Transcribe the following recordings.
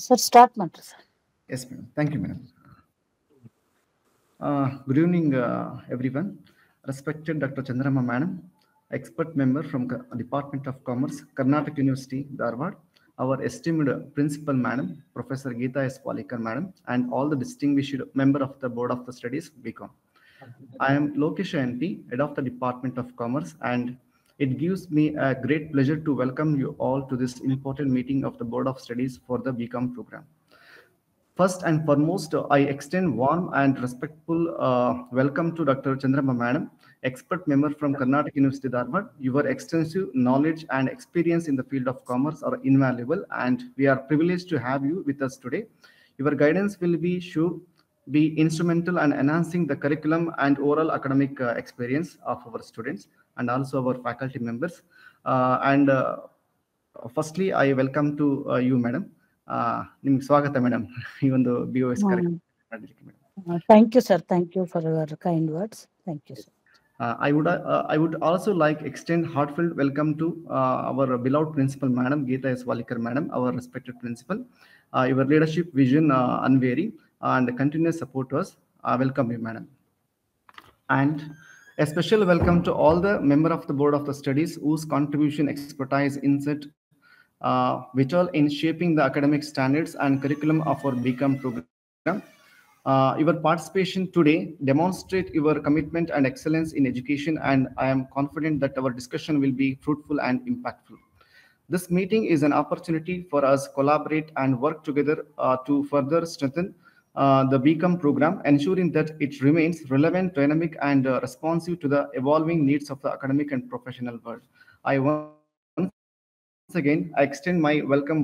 Sir, start ಮಾಡ್ರಿ sir. Yes, madam. Thank you, madam. Good evening, everyone. Respected Dr. Chandrama, madam, expert member from Department of Commerce, Karnataka University, Dharwad, our esteemed principal, madam, Professor Geeta S. Palikar, madam, and all the distinguished member of the Board of the Studies, BCom. I am Lokesh NP, head of the Department of Commerce, and it gives me a great pleasure to welcome you all to this important meeting of the Board of Studies for the BCom program. First and foremost, I extend warm and respectful welcome to Dr. Chandrama Madam, expert member from Karnataka University, Dharwad. Your extensive knowledge and experience in the field of commerce are invaluable, and we are privileged to have you with us today. Your guidance will be sure be instrumental in enhancing the curriculum and overall academic experience of our students and also our faculty members. Firstly, I welcome to you, madam. ನಿಮ್ಗೆ ಸ್ವಾಗತ madam ಈ ಒಂದು BOS ಕಾರ್ಯಕ್ರಮ ಮಾಡಲಿಕ್ಕೆ madam. Thank you, sir. Thank you for your kind words. Thank you, sir. I would also like extend heartfelt welcome to our beloved principal, Madam Geeta S. Palikar, Madam, our respected principal. Your leadership vision unwavering and continuous support to us. Welcome you, Madam. And a special welcome to all the member of the Board of the Studies whose contribution, expertise, insight, vital in shaping the academic standards and curriculum of our BCom program. Your participation today demonstrate your commitment and excellence in education, and I am confident that our discussion will be fruitful and impactful. This meeting is an opportunity for us to collaborate and work together to further strengthen the BCom program, ensuring that it remains relevant, dynamic, and responsive to the evolving needs of the academic and professional world. Once again, I extend my welcome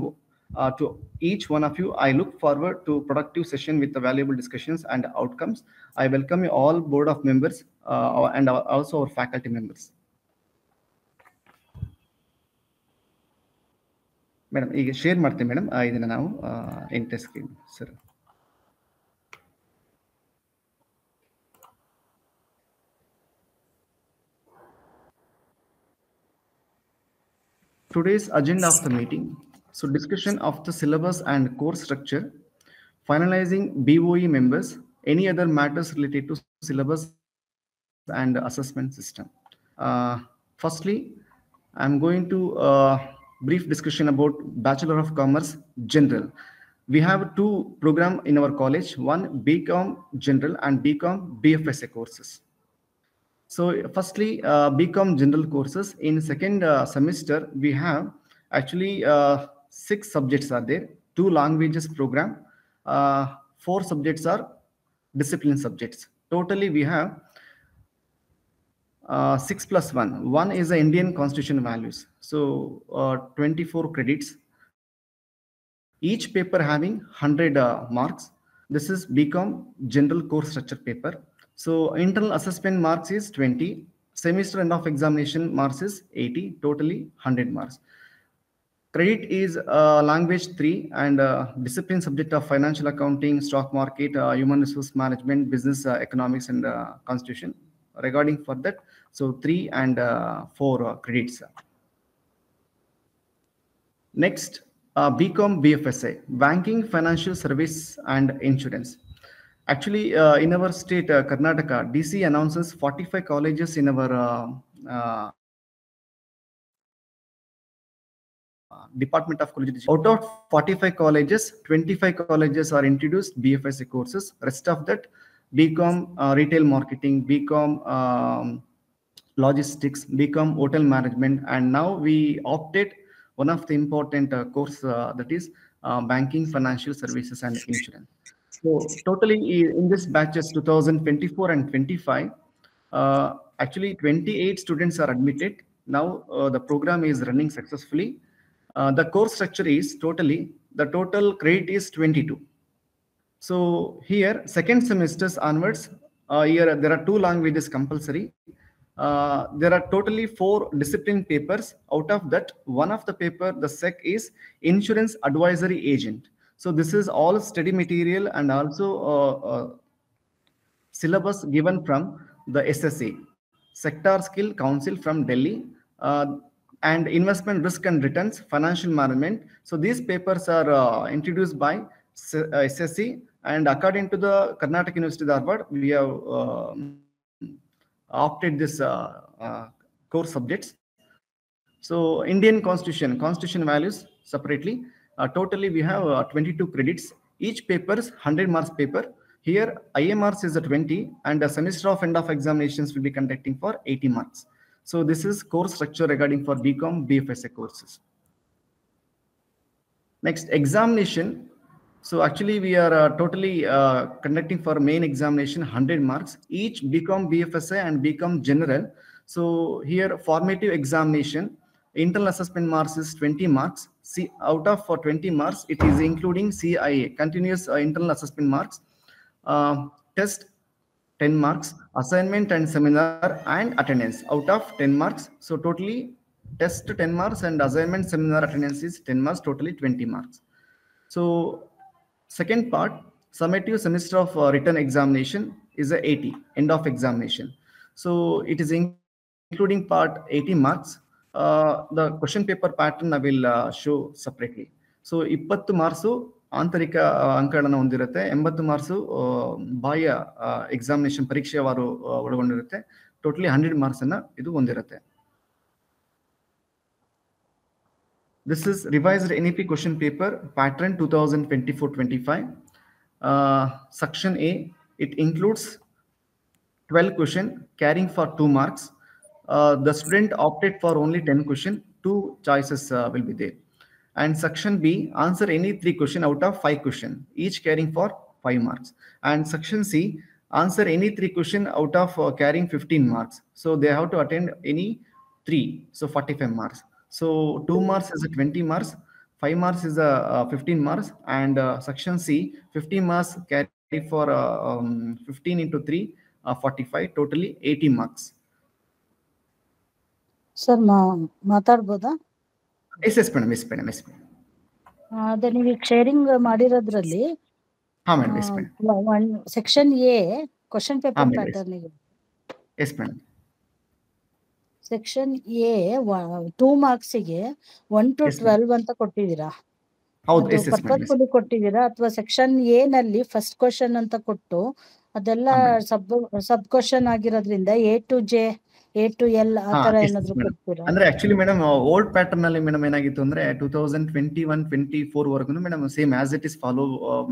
to each one of you. I look forward to productive session with the valuable discussions and outcomes. I welcome you all board of members and also our faculty members. Madam ಈಗ share ಮಾಡ್ತೀನಿ madam ಇದನ್ನ ನಾವು ಎಂಟೆ screen sir. Today's agenda of the meeting. So discussion of the syllabus and course structure, finalizing BOE members, any other matters related to syllabus and assessment system. Firstly, I'm going to brief discussion about Bachelor of Commerce General. We have two programs in our college, one BCom General and BCom BFSA courses. So firstly, BCom General courses. In second semester, we have actually 6 subjects are there, 2 languages program, 4 subjects are discipline subjects. Totally, we have 6 plus 1. One is the Indian Constitution values. So 24 credits. Each paper having 100 marks. This is BCom General Course Structure paper. So internal assessment marks is 20. Semester end of examination marks is 80. Totally 100 marks. Credit is language 3 and discipline subject of financial accounting, stock market, human resource management, business economics, and constitution. Regarding for that, so 3 and 4 credits. Next, BCom BFSA, banking, financial service, and insurance. Actually, in our state, Karnataka, DC announces 45 colleges in our Department of College Education. Out of 45 colleges, 25 colleges are introduced BFSA courses. Rest of that, BCom retail marketing, BCom logistics, BCom hotel management, and now we opted one of the important course that is banking, financial services, and insurance. So totally in this batches 2024 and 25, actually 28 students are admitted. Now the program is running successfully. The course structure is the total credit is 22. So here second semesters onwards, here there are 2 languages compulsory. There are totally 4 discipline papers. Out of that, one of the paper, the SEC is Insurance Advisory Agent. So this is all study material and also syllabus given from the SSA, Sector Skill Council from Delhi. and investment risk and returns, financial management. So these papers are introduced by SSC, and according to the Karnataka University Dharwad, we have opted this core subjects. So Indian constitution values separately. Totally we have 22 credits. Each paper is 100 marks paper. Here IMRs is a 20, and a semester of end of examinations will be conducting for 80 marks. So this is course structure regarding for BCom, BFSA courses. Next, examination. So actually we are totally conducting for main examination 100 marks, each BCom, BFSA and BCom general. So here formative examination, internal assessment marks is 20 marks. See, out of 20 marks, it is including CIA, continuous internal assessment marks, test 10 marks, assignment and seminar and attendance out of 10 marks. So totally test 10 marks and assignment seminar attendance is 10 marks, totally 20 marks. So second part, summative semester of written examination is a 80, end of examination. So it is including part 80 marks. The question paper pattern I will show separately. So 20 marks ಆಂತರಿಕ ಅಂಕಗಳನ್ನು ಹೊಂದಿರುತ್ತೆ, 80 marks ಬಾಹ್ಯ examination ಪರೀಕ್ಷೆವಾರು ಒಳಗೊಂಡಿರುತ್ತೆ. Totally 100 marks ಅನ್ನ ಇದು ಹೊಂದಿರುತ್ತೆ. This is revised NEP question paper pattern 2024-25. Section A, it includes 12 question carrying for 2 marks. The student opted for only 10 question, 2 choices will be there. And section B, answer any 3 question out of 5 question, each carrying for 5 marks. And section C, answer any 3 question out of carrying 15 marks. So they have to attend any 3, so 45 marks. So 2 marks is a 20 marks, 5 marks is a 15 marks, and section C, 15 marks carry for 15 into 3, 45, totally 80 marks. Sir ಮಾತಾಡ್ಬೋದಾ? Yes madam. ಅದೇ ನೀವು sharing ಮಾಡಿರೋದ್ರಲ್ಲಿ section A question paper pattern ಗೆ section A 2 marks ಗೆ 1 to 12 ಅಂತ ಕೊಟ್ಟಿದ್ದೀರಾ? Purposefully ಕೊಟ್ಟಿದ್ದೀರಾ ಅಥವಾ ಸೆಕ್ಷನ್ ಎ ನಲ್ಲಿ ಫಸ್ಟ್ ಕ್ವಶನ್ ಅಂತ ಕೊಟ್ಟು ಅದೆಲ್ಲ ಸಬ್ ಕ್ವಶನ್ ಆಗಿರೋದ್ರಿಂದ A to J, A to L ಆ ತರ ಏನಾದ್ರು ಕೊಡ್ತೀರಾ? ಅಂದ್ರೆ ಆಕ್ಚುಲಿ ಮೇಡಮ್ ಓಲ್ಡ್ ಪ್ಯಾಟರ್ನ್ ಅಲ್ಲಿ ಮೇಡಮ್ ಏನಾಗಿತ್ತು ಅಂದ್ರೆ 2021-24 ವರೆಗೂ madam same as it is follow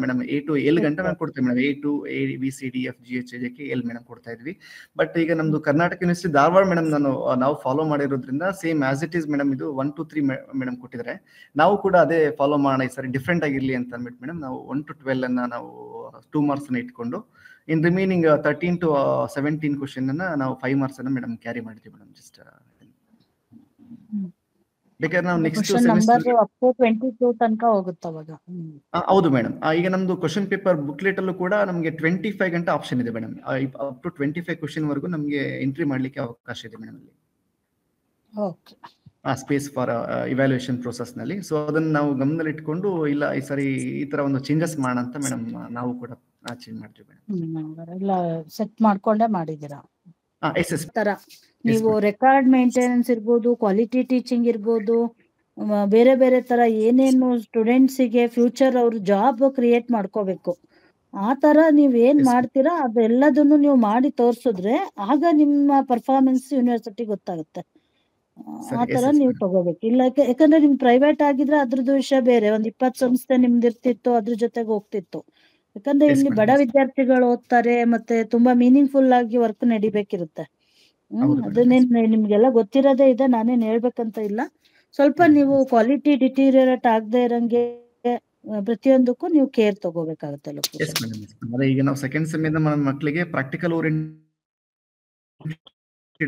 madam A to L ಗಂಟೆ ನಾವು ಕೊಡ್ತೇವೆ madam. A to A B C D F G H I J K L madam ಕೊಡ್ತಾ ಇದ್ವಿ. ಬಟ್ ಈಗ ನಮ್ದು ಕರ್ನಾಟಕ ಯೂನಿವರ್ಸಿಟಿ ಧಾರವಾಡ ಮೇಡಮ್ ನಾವು ಫಾಲೋ ಮಾಡಿರೋದ್ರಿಂದ same as it is madam ಇದು 1 to 3 ಮೇಡಮ್ ಕೊಟ್ಟಿದ್ದಾರೆ. ನಾವು ಕೂಡ ಅದೇ ಫಾಲೋ ಮಾಡೋಣ ಈ ಸರಿ ಡಿಫ್ರೆಂಟ್ ಆಗಿರ್ಲಿ ಅಂತ ಅಂದ್ಬಿಟ್ಟು ಮೇಡಮ್ ನಾವು 1 to 12 ಅನ್ನ ನಾವು 2 ಮಾರ್ಕ್ಸ್ ಅನ್ನ ಇಟ್ಕೊಂಡು ಇನ್ ರಿಮೈನಿಂಗ್ 13 to 17 ಕ್ವಶನ್ ಅನ್ನ ನಾವು 5 ಮಾರ್ಕ್ಸ್ ಅನ್ನ ಮೇಡಮ್ ಕ್ಯಾರಿ ಮಾಡಿದ್ವಿ ಮೇಡಮ್. ಜಸ್ಟ್ ಬೇಕಾದ್ರೆ ನಾವು ನೆಕ್ಸ್ಟ್ ಸೆಮಿಸ್ಟರ್ ಅಪ್ ಟು 22 ತನಕ ಹೋಗುತ್ತೆ ಅವಾಗ. ಹೌದು ಮೇಡಮ್. ಈಗ ನಮ್ದು ಕ್ವಶನ್ ಪೇಪರ್ ಬುಕ್ಲೆಟ್ ಅಲ್ಲೂ ಕೂಡ ನಮಗೆ 25 ಗಂಟೆ ಆಪ್ಷನ್ ಇದೆ ಮೇಡಮ್. ಅಪ್ ಟು 25 ಕ್ವಶನ್ ವರೆಗೂ ನಮಗೆ ಎಂಟ್ರಿ ಮಾಡ್ಲಿಕ್ಕೆ ಅವಕಾಶ ಇದೆ ಮೇಡಮ್ ಅಲ್ಲಿ. Okay. Space for evaluation process ನಲ್ಲಿ. ಸೊ ಅದನ್ನ ನಾವು ಗಮನದಲ್ಲಿ ಇಟ್ಕೊಂಡು ಇಲ್ಲ ಈ ಸರಿ ಈ ತರ ಒಂದು ಚೇಂಜಸ್ ಮಾಡೋಣ ಅಂತ ಮೇಡಮ್ ನಾವು ಕೂಡ ಚೇಂಜ್ ಮಾಡ್ತೀವಿ ಮೇಡಮ್. ಎಲ್ಲ ಸೆಟ್ ಮಾಡ್ಕೊಂಡೇ ಮಾಡಿದ್ದೀರಾ? ತರ ನೀವು ರೆಕಾರ್ಡ್ ಮೇಂಟೆನೆನ್ಸ್ ಇರ್ಬೋದು, ಕ್ವಾಲಿಟಿ ಟೀಚಿಂಗ್ ಇರ್ಬೋದು, ಬೇರೆ ಬೇರೆ ತರ ಏನೇನು ಸ್ಟೂಡೆಂಟ್ಸ್ ಗೆ ಫ್ಯೂಚರ್ ಅವ್ರ ಜಾಬ್ ಕ್ರಿಯೇಟ್ ಮಾಡ್ಕೋಬೇಕು ಆ ತರ ನೀವ್ ಏನ್ ಮಾಡ್ತೀರಾ ಅದೆಲ್ಲದನ್ನು ನೀವು ಮಾಡಿ ತೋರ್ಸಿದ್ರೆ ಆಗ ನಿಮ್ಮ ಪರ್ಫಾರ್ಮೆನ್ಸ್ ಯೂನಿವರ್ಸಿಟಿ ಗೊತ್ತಾಗುತ್ತೆ. ಆ ತರ ನೀವು ತಗೋಬೇಕು. ಇಲ್ಲ ಯಾಕಂದ್ರೆ ನಿಮ್ ಪ್ರೈವೇಟ್ ಆಗಿದ್ರೆ ಅದ್ರದ್ದು ವಿಷಯ ಬೇರೆ, ಒಂದ್ 20 ಸಂಸ್ಥೆ ನಿಮ್ದು ಇರ್ತಿತ್ತು, ಅದ್ರ ಜೊತೆಗೆ ಹೋಗ್ತಿತ್ತು. ಯಾಕಂದ್ರೆ ಇಲ್ಲಿ ಬಡ ವಿದ್ಯಾರ್ಥಿಗಳು ಓದ್ತಾರೆ, ಮತ್ತೆ ತುಂಬಾ ಮೀನಿಂಗ್ಫುಲ್ ಆಗಿ ವರ್ಕ್ ನಡಿಬೇಕಿರುತ್ತೆ. ಅದನ್ನೇನ್ ನಿಮ್ಗೆಲ್ಲ ಗೊತ್ತಿರೋದೇ ಇದೆ, ನಾನೇನ್ ಹೇಳ್ಬೇಕಂತ ಇಲ್ಲ. ಸ್ವಲ್ಪ ನೀವು ಕ್ವಾಲಿಟಿ ಡಿಟೀರಿಯರೇಟ್ ಆಗದೆ ಇರಂಗೆ ಪ್ರತಿಯೊಂದಕ್ಕೂ ನೀವು ಕೇರ್ ತಗೋಬೇಕಾಗುತ್ತೆ. ಈಗ ನಾವು ಸೆಕೆಂಡ್ ಸೆಮ್ ಇಂದ ಮಕ್ಕಳಿಗೆ ಪ್ರಾಕ್ಟಿಕಲ್ ಓರಿಯೆಂಟೆಡ್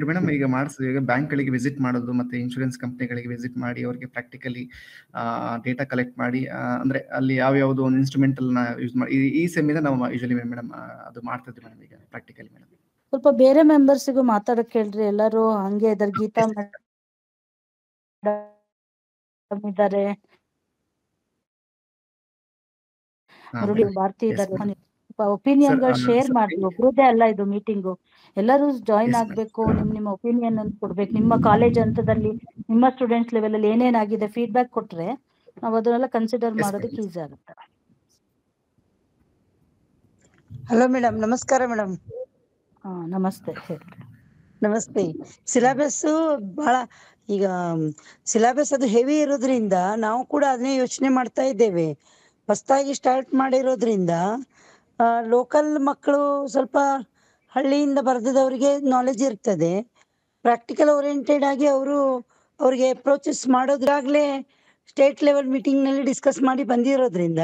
ಮೇಡಮ್ ಈಗ ಈಗ ಬ್ಯಾಂಕ್ ಗಳಿಗೆ ವಿಸಿಟ್ ಮಾಡೋದು ಮತ್ತೆ ಇನ್ಶೂರೆನ್ಸ್ ಕಂಪ್ನಿಗಳಿಗೆ ವಿಸಿಟ್ ಮಾಡಿ ಅವ್ರಿಗೆ ಪ್ರಾಕ್ಟಿಕಲಿ ಡೇಟಾ ಕಲೆಕ್ಟ್ ಮಾಡಿ ಅಂದ್ರೆ ಅಲ್ಲಿ ಯಾವ್ಯಾವ್ದು ಒಂದು ಇನ್ಸ್ಟ್ರೂಮೆಂಟಲ್ ನ ಯೂಸ್ ಮಾಡಿ ಈ ಸೆಮ್ ಇಂದ ನಾವು ಯೂಶಲಿ ಮೇಡಮ್ ಅದು ಮಾಡ್ತಿದ್ವಿ ಮೇಡಮ್ ಈಗ ಪ್ರಾಕ್ಟಿಕಲಿ ಮೇಡಮ್. ಸ್ವಲ್ಪ ಬೇರೆ ಮೆಂಬರ್ಸ್ಗೂ ಮಾತಾಡಕ್ ಹೇಳ್ರಿ. ಎಲ್ಲರೂ ಹಂಗೆ ಇದಾರೆ. ಗೀತಾ ಇದ್ದಾರೆ, ಭಾರತಿ ಇದ್ದಾರೆ, ಒಪಿನಿಯನ್ ಗಳು ಸರ್ ಶೇರ್ ಮಾಡಿ. ಒಬ್ರದ್ದೇ ಅಲ್ಲ ಇದು ಮೀಟಿಂಗು, ಎಲ್ಲರೂ ಜಾಯಿನ್ ಎಸ್ ಆಗ್ಬೇಕು, ನಿಮ್ಮ ಒಪಿನಿಯನ್ ಅನ್ನು ಕೊಡ್ಬೇಕು. ನಿಮ್ಮ ಕಾಲೇಜ್ ಹಂತದಲ್ಲಿ ನಿಮ್ಮ ಸ್ಟೂಡೆಂಟ್ಸ್ ಲೆವೆಲ್ ಅಲ್ಲಿ ಏನೇನಾಗಿದೆ ಫೀಡ್ಬ್ಯಾಕ್ ಕೊಟ್ರೆ ನಾವು ಅದನ್ನೆಲ್ಲ ಕನ್ಸಿಡರ್ ಮಾಡೋದಕ್ಕೆ ಈಸಿ ಆಗುತ್ತೆ. ಹಲೋ ಮೇಡಮ್, ನಮಸ್ಕಾರ ಮೇಡಮ್. ನಮಸ್ತೆ, ಹೇಳ್ರಿ. ನಮಸ್ತೆ. ಸಿಲೆಬಸ್ ಬಹಳ ಈಗ ಸಿಲೆಬಸ್ ಅದು ಹೆವಿ ಇರೋದ್ರಿಂದ ನಾವು ಕೂಡ ಅದನ್ನೇ ಯೋಚನೆ ಮಾಡ್ತಾ ಇದ್ದೇವೆ. ಹೊಸದಾಗಿ ಸ್ಟಾರ್ಟ್ ಮಾಡಿರೋದ್ರಿಂದ ಲೋಕಲ್ ಮಕ್ಕಳು ಸ್ವಲ್ಪ ಹಳ್ಳಿಯಿಂದ ಬರ್ದದವರಿಗೆ ನಾಲೆಜ್ ಇರ್ತದೆ. ಪ್ರಾಕ್ಟಿಕಲ್ ಓರಿಯೆಂಟೆಡ್ ಆಗಿ ಅವ್ರಿಗೆ ಅಪ್ರೋಚಸ್ ಮಾಡೋದ್ರಾಗ್ಲೇ ಸ್ಟೇಟ್ ಲೆವೆಲ್ ಮೀಟಿಂಗ್ ನಲ್ಲಿ ಡಿಸ್ಕಸ್ ಮಾಡಿ ಬಂದಿರೋದ್ರಿಂದ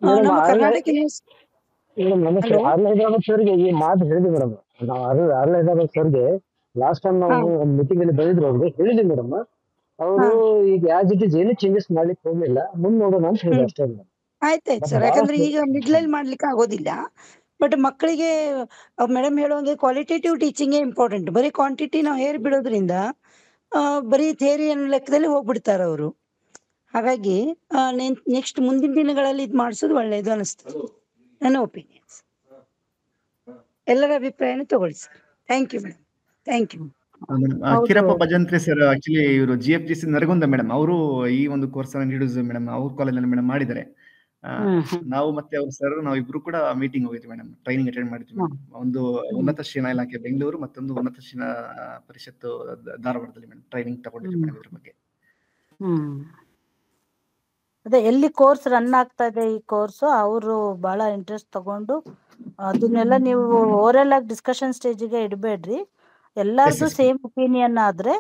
ನಮ್ಮ ಕರ್ನಾಟಕ ನಮಸ್ತೆ. ಹೈದರಾಬಾದ್ ಸರ್ಗೆ ಈ ಮಾತು ಹೇಳಿದ್ವಿ ಮೇಡಮ್. ನಾವು ಹೈದರಾಬಾದ್ ಸರ್ಗೆ ಲಾಸ್ಟ್ ಟೈಮ್ ನಾವು ಒಂದು ಮೀಟಿಂಗ್ ಅಲ್ಲಿ ಬಂದಿದ್ರು, ಅವ್ರಿಗೆ ಹೇಳಿದ್ವಿ ಮೇಡಮ್. ಅವರು ಈಗ ಆಸ್ ಇಟ್ ಇಸ್ ಏನು ಚೇಂಜಸ್ ಮಾಡ್ಲಿಕ್ಕೆ ಹೋಗ್ಲಿಲ್ಲ, ಮುಂದೆ ನೋಡೋಣ ಅಂತ ಹೇಳಿದ್ರು ಅಷ್ಟೇ ಮೇಡಮ್. ಆಯ್ತಾಯ್ತು ಸರ್, ಯಾಕಂದ್ರೆ ಈಗ ಮಿಡ್ಲಲ್ಲಿ ಮಾಡ್ಲಿಕ್ಕೆ ಆಗೋದಿಲ್ಲ. ಬಟ್ ಮಕ್ಕಳಿಗೆ ಮೇಡಮ್ ಹೇಳುವಂಗೆ ಕ್ವಾಲಿಟೇಟಿವ್ ಟೀಚಿಂಗ್ ಇಂಪಾರ್ಟೆಂಟ್. ಬರೀ ಕ್ವಾಂಟಿಟಿ ನಾವು ಹೇರ್ ಬಿಡೋದ್ರಿಂದ ಬರೀ ಥಿಯರಿ ಅನ್ನೋ ಲೆಕ್ಕದಲ್ಲಿ ಹೋಗ್ಬಿಡ್ತಾರ ಅವರು. ಹಾಗಾಗಿ ನೆಕ್ಸ್ಟ್ ಮುಂದಿನ ದಿನಗಳಲ್ಲಿ ಇದು ಮಾಡಿಸೋದು ಒಳ್ಳೇದು ಅನಿಸ್ತದೆ, ನನ್ನ ಒಪಿನಿಯನ್ಸ್. ಎಲ್ಲರ ಅಭಿಪ್ರಾಯನೂ ತಗೊಳ್ಳಿ sir. Thank you madam, thank you. Kirappa Bhajantri sir, actually ಇವರು GFGC ನರಗುಂದ ಮೇಡಮ್, ಅವರು ಈ ಒಂದು ಕೋರ್ಸ್ ಇಂಟ್ರೊಡ್ಯೂಸ್ ಮೇಡಮ್ ಅವ್ರ ಕಾಲೇಜಲ್ಲಿ ಮೇಡಮ್ ಮಾಡಿದ್ದಾರೆ. ನಾವು ಮತ್ತೆ ಅವ್ರು ಸರ್ ನಾವು ಇಬ್ರು ಕೂಡ ಮೀಟಿಂಗ್ ಹೋಗಿದ್ವಿ ಮೇಡಮ್, ಟ್ರೈನಿಂಗ್ ಅಟೆಂಡ್ ಮಾಡಿದ್ವಿ ಮೇಡಮ್. ಒಂದು ಉನ್ನತ ಶಿಕ್ಷಣ ಇಲಾಖೆ ಬೆಂಗಳೂರು, ಮತ್ತೊಂದು ಉನ್ನತ ಶಿಕ್ಷಣ ಪರಿಷತ್ತು ಧಾರವಾಡದಲ್ಲಿ ಮೇಡಮ್ ಟ್ರೈನಿಂಗ್ ತಗೊಂಡಿದ್ವಿ ಮೇಡಮ್ ಇದ್ರ ಬಗ್ಗೆ. ಅದೇ ಎಲ್ಲಿ ಕೋರ್ಸ್ ರನ್ ಆಗ್ತಾ ಇದೆ ಈ ಕೋರ್ಸ್, ಅವರು ಬಹಳ ಇಂಟ್ರೆಸ್ಟ್ ತಗೊಂಡು ಅದನ್ನೆಲ್ಲ ನೀವು ಓರಲ್ ಆಗಿ ಡಿಸ್ಕಷನ್ ಸ್ಟೇಜಿಗೆ ಇಡಬೇಡ್ರಿ. ಎಲ್ಲಾರ್ದು ಸೇಮ್ ಒಪಿನಿಯನ್ ಆದ್ರೆ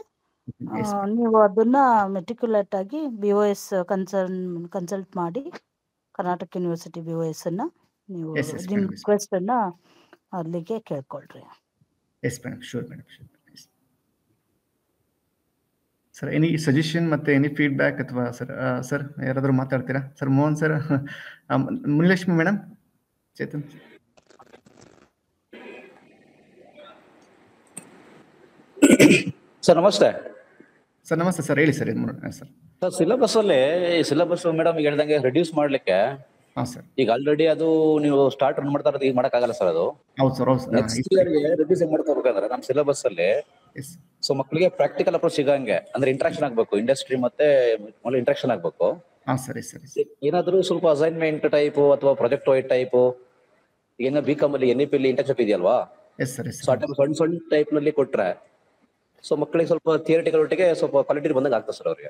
ನೀವು ಅದನ್ನ ಮೆಟಿಕ್ಯುಲೇಟ್ ಆಗಿ BOS ಕನ್ಸಲ್ಟ್ ಮಾಡಿ ಕರ್ನಾಟಕ ಯೂನಿವರ್ಸಿಟಿ BOS ಅನ್ನ ನೀವು ನಿಮ್ ರಿಕ್ವೆಸ್ಟ್ ಅನ್ನ ಅಲ್ಲಿಗೆ ಕೇಳ್ಕೊಳ್ರಿ. Yes madam, sure madam, sure. Sir any suggestion ಮತ್ತೆ ಎನಿ ಫೀಡ್ಬ್ಯಾಕ್ ಅಥವಾ ಸರ್ ಯಾರಾದ್ರೂ ಮಾತಾಡ್ತೀರಾ? Sir Mohan sir, Munilakshmi madam, Chetan sir ನಮಸ್ತೆ. ಸರ್ ನಮಸ್ತೆ ಸರ್, ಹೇಳಿ ಸರ್. ಸರ್ ಸಿಲೆಬಸ್ ಮೇಡಮ್ ಈಗ ಹೇಳ್ದಂಗೆ ರೆಡ್ಯೂಸ್ ಮಾಡ್ಲಿಕ್ಕೆ ಸರ್ ಈಗ ಆಲ್ರೆಡಿ ಅದು ನೀವು ಸ್ಟಾರ್ಟ್ ರನ್ ಮಾಡ್ತಾ ಇರೋದು, ಈಗ ಮಾಡಕ್ಕಾಗಲ್ಲ ಸರ್ ಅದು. ಹೌದು ಸರ್, ಹೌದು ಸರ್. ನೆಕ್ಸ್ಟ್ ಇಯರ್ಗೆ ರೆಡ್ಯೂಸ್ ಮಾಡ್ತಾ ಹೋಗ್ಬೇಕಂದ್ರೆ ನಮ್ಮ ಸಿಲೆಬಸ್ ಅಲ್ಲಿ ಸೊ ಮಕ್ಕಳಿಗೆ ಪ್ರಾಕ್ಟಿಕಲ್ ಅಪ್ರೋಚ್ ಸಿಗಂಗೆ, ಅಂದ್ರೆ ಇಂಟ್ರಾಕ್ಷನ್ ಆಗ್ಬೇಕು, ಇಂಡಸ್ಟ್ರಿ ಮತ್ತೆ ಇಂಟ್ರಾಕ್ಷನ್ ಆಗ್ಬೇಕು. ಸರಿ ಸರಿ. ಏನಾದ್ರು ಸ್ವಲ್ಪ ಅಸೈನ್ಮೆಂಟ್ ಟೈಪ್ ಅಥವಾ ಪ್ರಾಜೆಕ್ಟ್ ವೈಟ್ ಟೈಪ್, ಈಗ BCom ಅಲ್ಲಿ NEP ಅಲ್ಲಿ ಇಂಟರ್ನ್ಶಿಪ್ ಇದೆಯಲ್ವಾ, ಸಣ್ಣ ಟೈಪ್ ನಲ್ಲಿ ಕೊಟ್ರೆ ಸೊ ಮಕ್ಕಳಿಗೆ ಸ್ವಲ್ಪ ಥಿಯರಿಟಿಕಲ್ ಒಟ್ಟಿಗೆ ಸ್ವಲ್ಪ ಕ್ವಾಲಿಟಿ ಬಂದಾಗ ಆಗ್ತದೆ ಸರ್ ಅವ್ರಿಗೆ.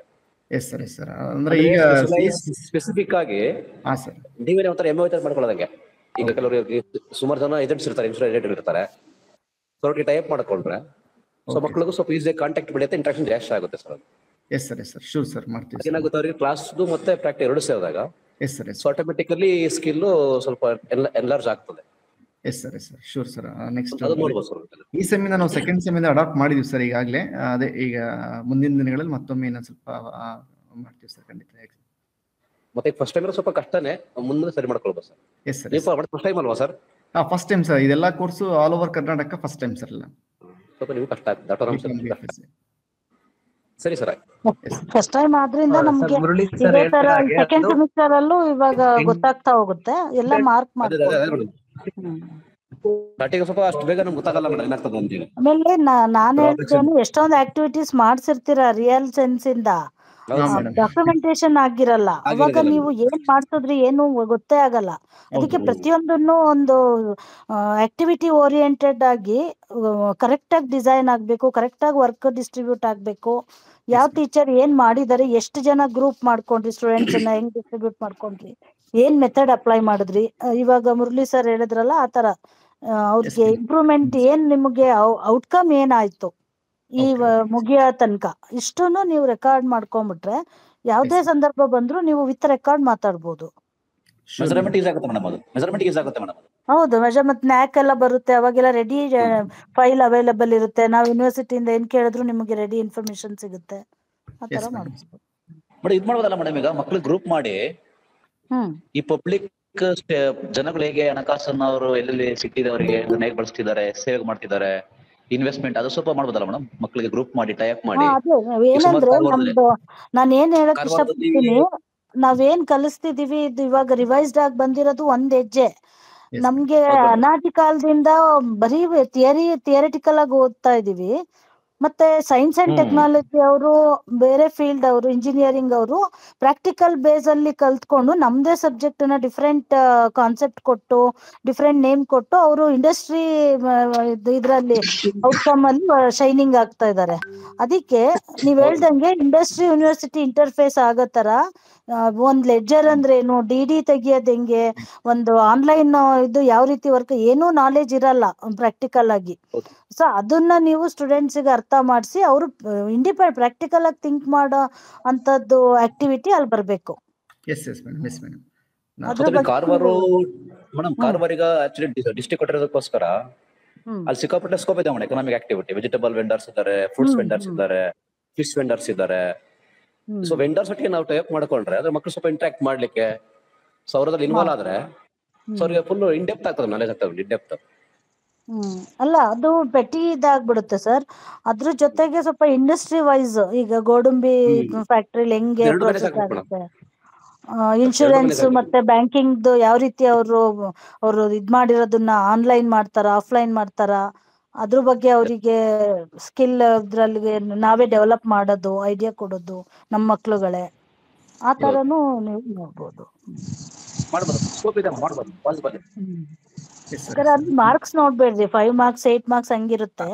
S sir, yes sir. ಅಂದ್ರೆ ಈಗ ಸ್ಪೆಸಿಫಿಕ್ ಆಗಿ ನೀವೇ ಒಂಥರ MOU ಮಾಡ್ಕೊಳ್ಳೋದಂಗೆ. ಈಗ ಕೆಲವರು ಸುಮಾರು ಜನ ಏಜೆಂಟ್ಸ್ ಇರ್ತಾರೆ, ಇನ್ಶೂರೆನ್ಸ್ ಏಜೆಂಟ್ ಇರ್ತಾರೆ, ಅವ್ರಿಗೆ ಟೈಪ್ ಮಾಡ್ಕೊಂಡ್ರೆ ಸೊ ಮಕ್ಕಳಿಗೂ ಸ್ವಲ್ಪ ಈಸಿ ಕಾಂಟ್ಯಾಕ್ಟ್ ಬೆಳೆಯುತ್ತೆ, ಇಂಟ್ರಾಕ್ಷನ್ ಜಾಸ್ತಿ ಆಗುತ್ತೆ sir. Yes sir, yes sir, sure sir, ಮಾಡ್ತೀವಿ. ಏನಾಗುತ್ತೆ ಅವ್ರಿಗೆ ಕ್ಲಾಸ್ದು ಮತ್ತೆ ಪ್ರಾಕ್ಟಿಕಲ್ ಎರಡು ಸೇರಿದಾಗ yes sir, so automatically skill ಸ್ವಲ್ಪ ಎನ್ಲಾರ್ಜ್ ಆಗ್ತದೆ. S sir, yes sir, sure sir. Next ಅದು ನೋಡ್ಬೋದು ಸರ್. ಈ ಸೆಮಿನ ನಾವು ಸೆಕೆಂಡ್ ಸೆಮಿಂದ ಅಡಾಪ್ಟ್ ಮಾಡಿದೀವಿ ಸರ್ ಈಗಾಗಲೇ. ಅದೇ ಈಗ ಮುಂದಿನ ದಿನಗಳಲ್ಲಿ ಮತ್ತೊಮ್ಮೆ ಇನ್ನೊಂದು ಸ್ವಲ್ಪ ಮಾಡ್ತೀವಿ ಸರ್, ಖಂಡಿತ. ಮತ್ತೆ ಫಸ್ಟ್ ಟೈಮ್ ಸ್ವಲ್ಪ ಕಷ್ಟನೇ, ಮುಂದೆ ಸರಿ ಮಾಡ್ಕೊಳ್ಬೋದು sir. Yes sir. First time ಅಲ್ವಾ ಸರ್? ಫಸ್ಟ್ ಟೈಮ್ ಸರ್, ಇದೆಲ್ಲ course all over Karnataka first time sir. ಎಲ್ಲ ಸ್ವಲ್ಪ ನೀವು ಕಷ್ಟ ಆಗ್ತದೆ. ಸರಿ ಸರ್, ಫಸ್ಟ್ ಟೈಮ್ ಆದ್ರಿಂದ ನಮ್ಗೆ ಇದೇ ತರ ಸೆಕೆಂಡ್ ಸೆಮಿಸ್ಟರ್ ಅಲ್ಲೂ ಇವಾಗ ಗೊತ್ತಾಗ್ತಾ ಹೋಗುತ್ತೆ, ಎಲ್ಲ ಮಾರ್ಕ್ ಮಾಡ್ಕೊಳ್ಳಿ. ಸ್ವಲ್ಪ ಅಷ್ಟು ಬೇಗ ನಮ್ಗೆ ಗೊತ್ತಾಗಲ್ಲ ಮೇಡಮ್ ಏನಾಗ್ತದೆ ಅಂತ. ಆಮೇಲೆ ನಾನು ಹೇಳ್ತೇನೆ, ಎಷ್ಟೊಂದು ಆಕ್ಟಿವಿಟೀಸ್ ಮಾಡ್ಸಿರ್ತೀರಾ ರಿಯಲ್ ಸೆನ್ಸ್ ಇಂದ, ಡಾಕ್ಯುಮೆಂಟೇಶನ್ ಆಗಿರಲ್ಲ. ಅವಾಗ ನೀವು ಏನ್ ಮಾಡ್ಸಿದ್ರಿ ಏನು ಗೊತ್ತೇ ಆಗಲ್ಲ. ಅದಕ್ಕೆ ಪ್ರತಿಯೊಂದನ್ನು ಒಂದು ಆಕ್ಟಿವಿಟಿ ಓರಿಯೆಂಟೆಡ್ ಆಗಿ ಕರೆಕ್ಟ್ ಆಗಿ ಡಿಸೈನ್ ಆಗ್ಬೇಕು, ಕರೆಕ್ಟ್ ಆಗಿ ವರ್ಕ್ ಡಿಸ್ಟ್ರಿಬ್ಯೂಟ್ ಆಗ್ಬೇಕು. ಯಾವ ಟೀಚರ್ ಏನ್ ಮಾಡಿದಾರೆ, ಎಷ್ಟು ಜನ ಗ್ರೂಪ್ ಮಾಡ್ಕೊಂಡ್ರಿ, ಸ್ಟೂಡೆಂಟ್ಸ್ ಅನ್ನ ಹೆಂಗ್ ಡಿಸ್ಟ್ರಿಬ್ಯೂಟ್ ಮಾಡ್ಕೊಂಡ್ರಿ, ಏನ್ ಮೆಥಡ್ ಅಪ್ಲೈ ಮಾಡಿದ್ರಿ. ಇವಾಗ ಮುರಳಿ ಸರ್ ಹೇಳಿದ್ರಲ್ಲ ಆ ತರ ಅವ್ರಿಗೆ ಇಂಪ್ರೂವ್ಮೆಂಟ್ ಏನ್, ನಿಮಗೆ ಔಟ್ಕಮ್ ಏನಾಯ್ತು ಈ ಮುಗಿಯೋ ತನಕ, ಇಷ್ಟನ್ನು ನೀವು ರೆಕಾರ್ಡ್ ಮಾಡ್ಕೊಂಡ್ಬಿಟ್ರೆ ಯಾವ್ದೇ ಸಂದರ್ಭ ಬಂದ್ರು ನೀವು ವಿತ್ ರೆಕಾರ್ಡ್ ಮಾತಾಡ್ಬೋದು. ಹೌದು, ಮೆಜರ್ಮೆಂಟ್ ನ್ಯಾಕ್ ಎಲ್ಲ ಬರುತ್ತೆ, ಅವಾಗೆಲ್ಲ ರೆಡಿ ಫೈಲ್ ಅವೈಲಬಲ್ ಇರುತ್ತೆ. ನಾವು ಯೂನಿವರ್ಸಿಟಿಯಿಂದ ಏನ್ ಕೇಳಿದ್ರು ನಿಮಗೆ ರೆಡಿ ಇನ್ಫಾರ್ಮೇಶನ್ ಸಿಗುತ್ತೆ. ಆ ತರ ಮಾಡ್ಬೋದು. ಇದ್ ಮಾಡ್ಬೋದಲ್ಲ ಮೇಡಮ್, ಈಗ ಮಕ್ಳು ಗ್ರೂಪ್ ಮಾಡಿ ಈ ಪಬ್ಲಿಕ್ ಜನಗಳು ಹೇಗೆ ಹಣಕಾಸನ್ನ ಅವರು ಎಲ್ಲೆಲ್ಲಿ ಸಿಕ್ಕಿದವರಿಗೆ ಹೇಗೆ ಬಳಸ್ತಿದ್ದಾರೆ, ಸೇವ್ ಮಾಡ್ತಿದ್ದಾರೆ, ಇನ್ವೆಸ್ಟ್ಮೆಂಟ್ ಅದು ಸ್ವಲ್ಪ ಮಾಡ್ಬೋದಲ್ಲ ಮೇಡಮ್, ಮಕ್ಕಳಿಗೆ ಗ್ರೂಪ್ ಮಾಡಿ ಟೈಪ್ ಮಾಡಿ. ಏನಂದ್ರೆ ನಮ್ದು ನಾನು ಏನ್ ಹೇಳಕ್ ಇಷ್ಟಪಡ್ತೀನಿ, ನಾವೇನ್ ಕಲಿಸ್ತಿದೀವಿ ಇದು ಇವಾಗ ರಿವೈಸ್ಡ್ ಆಗಿ ಬಂದಿರೋದು ಒಂದ್ ಹೆಜ್ಜೆ. ನಮ್ಗೆ ಅನಾದಿ ಕಾಲದಿಂದ ಬರೀ ಥಿಯರಿಟಿಕಲ್ ಆಗಿ ಓದ್ತಾ ಇದೀವಿ. ಮತ್ತೆ ಸೈನ್ಸ್ ಅಂಡ್ ಟೆಕ್ನಾಲಜಿ ಅವರು ಬೇರೆ ಫೀಲ್ಡ್ ಅವರು ಇಂಜಿನಿಯರಿಂಗ್ ಅವರು ಪ್ರಾಕ್ಟಿಕಲ್ ಬೇಸ್ ಅಲ್ಲಿ ಕಲ್ತ್ಕೊಂಡು ನಮ್ದೇ ಸಬ್ಜೆಕ್ಟ್ ನ ಡಿಫ್ರೆಂಟ್ ಕಾನ್ಸೆಪ್ಟ್ ಕೊಟ್ಟು ಡಿಫ್ರೆಂಟ್ ನೇಮ್ ಕೊಟ್ಟು ಅವರು ಇಂಡಸ್ಟ್ರಿ ಇದ್ರಲ್ಲಿ ಔಟ್ಕಮ್ ಅಲ್ಲಿ ಶೈನಿಂಗ್ ಆಗ್ತಾ ಇದ್ದಾರೆ. ಅದಕ್ಕೆ ನೀವ್ ಹೇಳ್ದಂಗೆ ಇಂಡಸ್ಟ್ರಿ ಯೂನಿವರ್ಸಿಟಿ ಇಂಟರ್ಫೇಸ್ ಆಗೋ ತರ ಒಂದ್ ಲೆಡ್ಜರ್ ಅಂದ್ರೆ ಏನು, ಡಿ ತೆಗಿಯೋದ್ ಹೆಂಗೆ, ಒಂದು ಆನ್ಲೈನ್ ಇದು ಯಾವ ರೀತಿ ವರ್ಕ್, ಏನೂ ನಾಲೆಜ್ ಇರಲ್ಲ ಪ್ರಾಕ್ಟಿಕಲ್ ಆಗಿ. ಸೊ ಅದನ್ನ ನೀವು ಸ್ಟೂಡೆಂಟ್ಸ್ ಗೆ ಅರ್ಥ ಮಾಡಿಸಿ ಅವರು ಇಂಡಿಪೆಂಡೆಂಟ್ ಪ್ರಾಕ್ಟಿಕಲ್ ಆಗಿ ಥಿಂಕ್ ಮಾಡೋ ಅಂತದ್ದು ಆಕ್ಟಿವಿಟಿ ಅಲ್ಲಿ ಬರ್ಬೇಕು. ಕಾರ್ವಾರ್ ಈಗ ಆಕ್ಚುಲಿ ಡಿಸ್ಟ್ರಿಕ್ಟ್ ಕೊಟ್ಟಿರೋದಕ್ಕೋಸ್ಕರ ಅಲ್ಲಿ ಸಿಕ್ಕಾಪಟ್ಟೆ ಸ್ಕೋಪ್ ಇದೆ madam. Economic activity, vegetable vendors ಇದ್ದಾರೆ, ಫ್ರೂಟ್ಸ್ ವೆಂಡರ್ಸ್ ಇದ್ದಾರೆ, ಫಿಶ್ ವೆಂಡರ್ಸ್ ಇದ್ದಾರೆ. ಸೊ ವೆಂಡರ್ಸ್ ಒಟ್ಟಿಗೆ ನಾವು ಟೈಪ್ ಮಾಡ್ಕೊಂಡ್ರೆ ಅದ್ರ ಮಕ್ಕಳು ಸ್ವಲ್ಪ ಇಂಟ್ರಾಕ್ಟ್ ಮಾಡ್ಲಿಕ್ಕೆ, ಸೊ ಅವ್ರದ್ರಲ್ಲಿ ಇನ್ವಾಲ್ವ್ ಆದ್ರೆ ಸೊ ಅವ್ರಿಗೆ ಫುಲ್ ಇನ್ಡೆಪ್ತ್ ಆಗ್ತದೆ, ನಾಲೆಜ್ ಆಗ್ತದೆ ಇನ್ಡೆಪ್ತ್. ಅಲ್ಲ ಅದು ಪೆಟಿ ಇದಾಗ್ಬಿಡುತ್ತೆ ಸರ್. ಅದ್ರ ಜೊತೆಗೆ ಸ್ವಲ್ಪ ಇಂಡಸ್ಟ್ರಿ ವೈಸ್ ಈಗ ಗೋಡಂಬಿ ಫ್ಯಾಕ್ಟ್ರಿಲಿ ಹೆಂಗೆ ಪ್ರೊಸೆಸ್ ಆಗುತ್ತೆ, ಇನ್ಶೂರೆನ್ಸ್ ಮತ್ತೆ ಬ್ಯಾಂಕಿಂಗ್ ಯಾವ ರೀತಿ ಅವರು ಇದ್ ಮಾಡಿರೋದನ್ನ ಆನ್ಲೈನ್ ಮಾಡ್ತಾರ ಆಫ್ಲೈನ್ ಮಾಡ್ತಾರ, ಅದ್ರ ಬಗ್ಗೆ ಅವರಿಗೆ ಸ್ಕಿಲ್ ಇದ್ರಲ್ಲಿ ನಾವೇ ಡೆವಲಪ್ ಮಾಡೋದು, ಐಡಿಯಾ ಕೊಡೋದು ನಮ್ಮ ಮಕ್ಳುಗಳೇ, ಆ ತರನು ನೀವು ನೋಡ್ಬೋದು. ಮಾರ್ಕ್ಸ್ ನೋಡ್ಬೇಡ್ರಿ, 5 ಮಾರ್ಕ್ಸ್ 8 ಮಾರ್ಕ್ಸ್ ಹಂಗಿರುತ್ತೆ.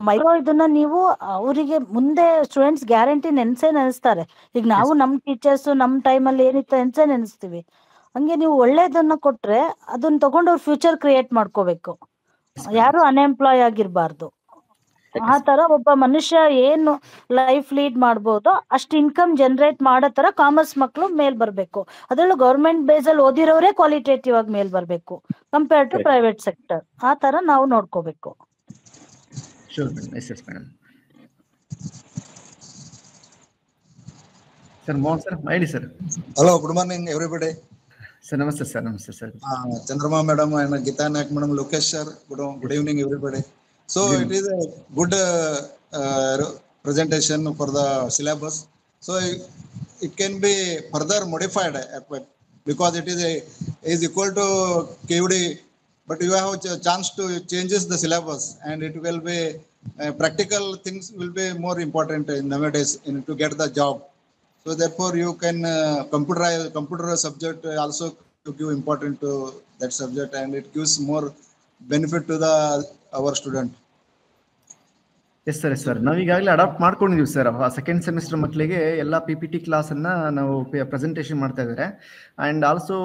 ಮೈಕ್ರೋ ಇದನ್ನ ನೀವು ಅವರಿಗೆ ಮುಂದೆ ಸ್ಟೂಡೆಂಟ್ಸ್ ಗ್ಯಾರಂಟಿ ನೆನೆಸ್ತಾರೆ. ಈಗ ನಾವು ನಮ್ ಟೀಚರ್ಸ್ ನಮ್ ಟೈಮಲ್ಲಿ ಏನಿತ್ತು ನೆನೆಸ್ತೀವಿ. ಹಂಗೆ ನೀವು ಒಳ್ಳೇದನ್ನ ಕೊಟ್ರೆ ಅದನ್ನ ತಗೊಂಡು ಅವ್ರ ಫ್ಯೂಚರ್ ಕ್ರಿಯೇಟ್ ಮಾಡ್ಕೋಬೇಕು, ಯಾರು ಅನ್ಎಂಪ್ಲಾಯ್ ಆಗಿರ್ಬಾರ್ದು. ಆ ತರ ಒಬ್ಬ ಮನುಷ್ಯ ಏನು ಲೈಫ್ ಲೀಡ್ ಮಾಡ್ಬೋದೋ ಅಷ್ಟು ಇನ್ಕಮ್ ಜನರೇಟ್ ಮಾಡೋ ತರ ಕಾಮರ್ಸ್ ಮಕ್ಳು ಮೇಲ್ ಬರ್ಬೇಕು. ಅದ್ರಲ್ಲೂ ಗೌರ್ಮೆಂಟ್ ಬೇಸ್ ಅಲ್ಲಿ ಓದಿರೋರೇ ಕ್ವಾಲಿಟೇಟಿವ್ ಆಗಿ ಮೇಲ್ ಬರ್ಬೇಕು ಕಂಪೇರ್ಡ್ ಟು ಪ್ರೈವೇಟ್ ಸೆಕ್ಟರ್. ಆ ತರ ನಾವು ನೋಡ್ಕೋಬೇಕು. ಸರ್ ಮೋಹನ್ ಸರ್, ಮಾಡಿ sir. Hello, good morning everybody. Sir, namaste sir. Namaste sir. Chandrama madam and Geeta Nayak madam, Lokesh sir, good evening everybody. So it is a good presentation for the syllabus. So it can be further modified because it is equal to KUD, but you have a chance to changes the syllabus and it will be practical things will be more important in nowadays to get the job. So therefore you can computer subject also to give important to that subject and it gives more benefit to our student. Yes sir, yes sir. ನಾವು ಈಗಾಗಲೇ adopt ಮಾಡ್ಕೊಂಡಿದೀವಿ sir. Second semester ಮಕ್ಕಳಿಗೆ ಎಲ್ಲ PPT class ಅನ್ನ ನಾವು presentation ಮಾಡ್ತಾ ಇದ್ದಾರೆ. And also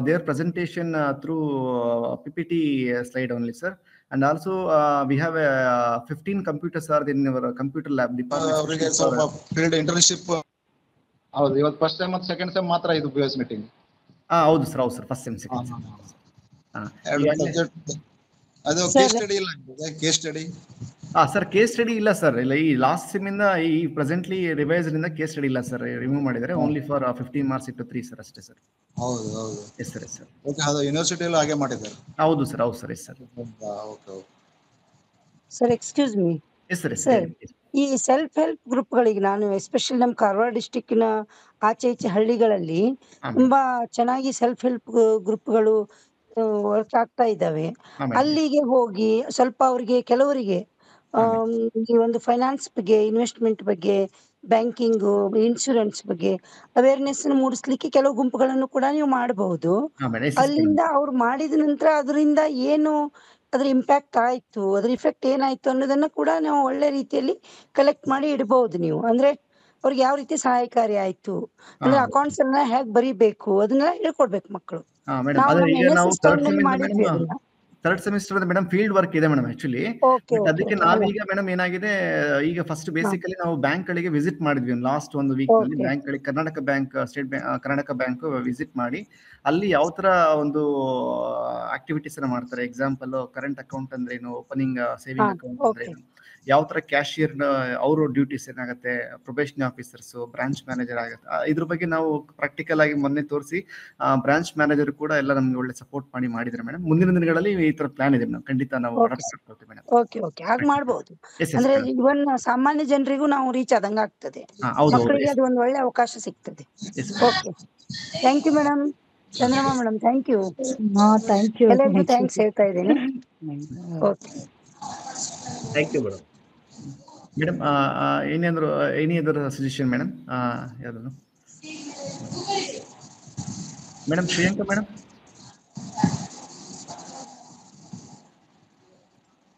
there presentation through PPT slide only sir. And also we have 15 computers are in our computer lab department. Field internship ಹೌದು, ಇವತ್ತು ಫಸ್ಟ್ ಸೆಮ್ ಮತ್ತು ಸೆಕೆಂಡ್ ಸೆಮ್ ಮಾತ್ರ ಇದು BOS ಮೀಟಿಂಗ್. ಹೌದು ಸರ್, ಹೌದು sir, first sem second sem. ಅದು case study ಇಲ್ಲ, case study sir. Case study ಇಲ್ಲ ಸರ್, ಇಲ್ಲ. ಈ ಲಾಸ್ಟ್ ಸೆಮ್ ಇಂದ ಈ ಪ್ರೆಸೆಂಟ್ಲಿ ರಿವೈಸ್ಡ್ ಇಂದ ಕೇಸ್ ಸ್ಟಡಿ ಇಲ್ಲ ಸರ್, ರಿಮೂವ್ ಮಾಡಿದ್ದಾರೆ. ಓನ್ಲಿ ಫಾರ್ 15 ಮಾರ್ಕ್ಸ್ ಇಟ್ಟು 3 ಸರ್, ಅಷ್ಟೇ ಸರ್. ಹೌದು ಹೌದು, S sir, yes sir. Okay, ಅದು ಯೂನಿವರ್ಸಿಟಿಯಲ್ಲಿ ಹಾಗೆ ಮಾಡಿದ್ದಾರೆ. ಹೌದು ಸರ್, ಹೌದು sir, yes sir. Okay sir, excuse me. S sir, yes sir. ಈ ಸೆಲ್ಫ್ ಹೆಲ್ಪ್ ಗ್ರೂಪ್ಗಳಿಗೆ ನಾನು ಎಸ್ಪೆಷಲಿ ನಮ್ಮ ಕಾರವಾರ ಡಿಸ್ಟಿಕ್ನ ಆಚೆ ಈಚೆ ಹಳ್ಳಿಗಳಲ್ಲಿ ತುಂಬಾ ಚೆನ್ನಾಗಿ ಸೆಲ್ಫ್ ಹೆಲ್ಪ್ ಗ್ರೂಪ್ಗಳು ವರ್ಕ್ ಆಗ್ತಾ ಇದ್ದಾವೆ. ಅಲ್ಲಿಗೆ ಹೋಗಿ ಸ್ವಲ್ಪ ಅವ್ರಿಗೆ ಕೆಲವರಿಗೆ ಈ ಒಂದು ಫೈನಾನ್ಸ್ ಬಗ್ಗೆ, ಇನ್ವೆಸ್ಟ್ಮೆಂಟ್ ಬಗ್ಗೆ, ಬ್ಯಾಂಕಿಂಗ್, ಇನ್ಶೂರೆನ್ಸ್ ಬಗ್ಗೆ ಅವೇರ್ನೆಸ್ ಮೂಡಿಸ್ಲಿಕ್ಕೆ ಕೆಲವು ಗುಂಪುಗಳನ್ನು ಕೂಡ ನೀವು ಮಾಡಬಹುದು. ಅಲ್ಲಿಂದ ಅವ್ರು ಮಾಡಿದ ನಂತರ ಅದರಿಂದ ಏನು ಅದ್ರ ಇಂಪ್ಯಾಕ್ಟ್ ಆಯ್ತು, ಅದ್ರ ಇಫೆಕ್ಟ್ ಏನಾಯ್ತು ಅನ್ನೋದನ್ನ ಕೂಡ ನಾವು ಒಳ್ಳೆ ರೀತಿಯಲ್ಲಿ ಕಲೆಕ್ಟ್ ಮಾಡಿ ಇಡಬಹುದು. ನೀವು ಅಂದ್ರೆ ಅವ್ರಿಗೆ ಯಾವ ರೀತಿ ಸಹಾಯಕಾರಿ ಆಯ್ತು ಅಂದ್ರೆ ಅಕೌಂಟ್ಸ್ ಅನ್ನ ಹೇಗ್ ಬರೀಬೇಕು ಅದನ್ನೆಲ್ಲ ಹೇಳ್ಕೊಡ್ಬೇಕು ಮಕ್ಕಳು. Third semester madam field work ಇದೆ ಮೇಡಮ್ ಆಕ್ಚುಲಿ. ಅದಕ್ಕೆ ನಾವೀಗ ಮೇಡಮ್ ಏನಾಗಿದೆ, ಈಗ ಫಸ್ಟ್ ಬೇಸಿಕಲಿ ನಾವು ಬ್ಯಾಂಕ್ ಗಳಿಗೆ ವಿಸಿಟ್ ಮಾಡಿದ್ವಿ ಲಾಸ್ಟ್ ಒಂದು ವೀಕ್ ನಲ್ಲಿ. ಬ್ಯಾಂಕ್ ಗಳಿಗೆ Karnataka bank, state bank, Karnataka bank visit ಮಾಡಿ ಅಲ್ಲಿ ಯಾವ ತರ ಒಂದು ಆಕ್ಟಿವಿಟೀಸ್ ಅನ್ನ ಮಾಡ್ತಾರೆ. ಎಕ್ಸಾಂಪಲ್ ಕರೆಂಟ್ ಅಕೌಂಟ್ ಅಂದ್ರೆ ಏನು, ಓಪನಿಂಗ್ ಸೇವಿಂಗ್ ಅಕೌಂಟ್ ಅಂದ್ರೆ ಏನು, ಯಾವ ತರ ಕ್ಯಾಶಿಯರ್ ಅವರು ಡ್ಯೂಟೀಸ್ ಏನಾಗುತ್ತೆ, ಪ್ರೊಬೇಷನರಿ ಆಫೀಸರ್ಸ್, ಬ್ರಾಂಚ್ ಮ್ಯಾನೇಜರ್ ಆಗುತ್ತೆ. ಇದ್ರ ಬಗ್ಗೆ ನಾವು ಪ್ರಾಕ್ಟಿಕಲ್ ಆಗಿ ಮೊನ್ನೆ ತೋರಿಸಿ ಬ್ರಾಂಚ್ ಮ್ಯಾನೇಜರ್ ಕೂಡ ಎಲ್ಲ ನಮ್ಗೆ ಒಳ್ಳೆ ಸಪೋರ್ಟ್ ಮಾಡಿದ್ರೆ ಮೇಡಮ್. ಮುಂದಿನ ದಿನಗಳಲ್ಲಿ ಈ ತರ ಪ್ಲಾನ್ ಇದೆ ಮೇಡಮ್, ಖಂಡಿತ ನಾವು ಮಾಡಬಹುದು. ಅಂದ್ರೆ ಇವನ್ ಸಾಮಾನ್ಯ ಜನರಿಗೂ ನಾವು ರೀಚ್ ಆದಂಗ ಆಗ್ತದೆ, ಮಕ್ಕಳಿಗೆ ಅದು ಒಂದು ಒಳ್ಳೆ ಅವಕಾಶ ಸಿಗ್ತದೆ. Okay, thank you madam. Chandramma madam thank you. Thank you. ಎಲ್ಲರಿಗೂ ಥ್ಯಾಂಕ್ಸ್ ಹೇಳ್ತಾ ಇದ್ದೀನಿ. Okay thank you madam. Madam any other suggestion madam? ಯಾವುದು madam? Priyanka madam?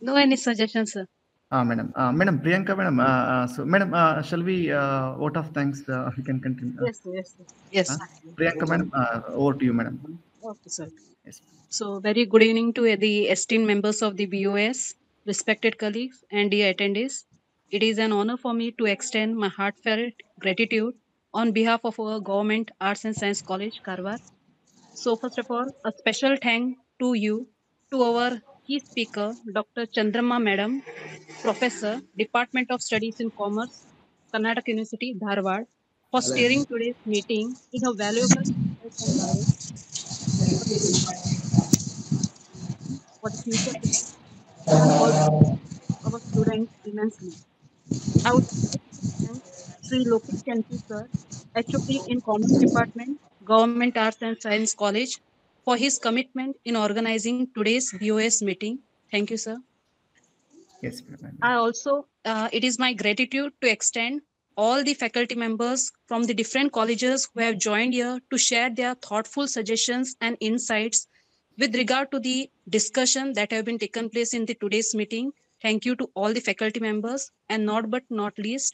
No any suggestions, sir. Madam. Madam Priyanka, madam. So, madam, shall we vote of thanks? We can continue. Yes. Priyanka, madam, over to you, madam. Okay, sir. Yes. So, very good evening to the esteemed members of the BOS, respected colleagues, and dear attendees. It is an honor for me to extend my heartfelt gratitude on behalf of our Government Arts and Science College, Karwar. So, first of all, a special thank to you, to our key speaker, Dr. Chandrama Madam, Professor, Department of Studies in Commerce, Karnataka University, Dharwad, for steering today's meeting with a valuable insights and guidance for the future and also our students immensely. I would like to thank Sri Lokesh Chanti sir, HOD in Commerce Department, Government Arts and Science College, for his commitment in organizing today's BOS meeting. Thank you, sir. Yes, madam. I also, it is my gratitude to extend all the faculty members from the different colleges who have joined here to share their thoughtful suggestions and insights with regard to the discussion that have been taken place in the today's meeting. Thank you to all the faculty members, and not least,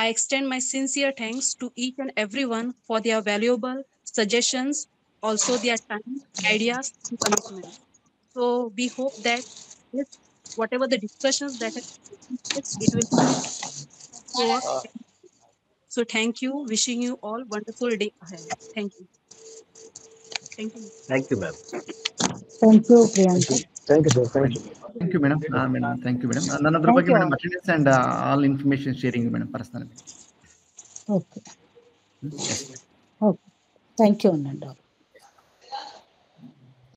I extend my sincere thanks to each and everyone for their valuable suggestions, also their time, ideas, and commitment. So we hope that this, whatever the discussions that have taken place, it will forward. So thank you. Wishing you all wonderful day ahead. Thank you. Thank you. Thank you, ma'am. Thank you, Priyanka. Thank you, sir. Thank you. Thank you, madam. Madam, thank you, madam. Another Thank ಬಗ್ಗೆ you madam all. attendance and all information sharing, madam, personally. Okay. Yes. Okay. Thank you, Anand.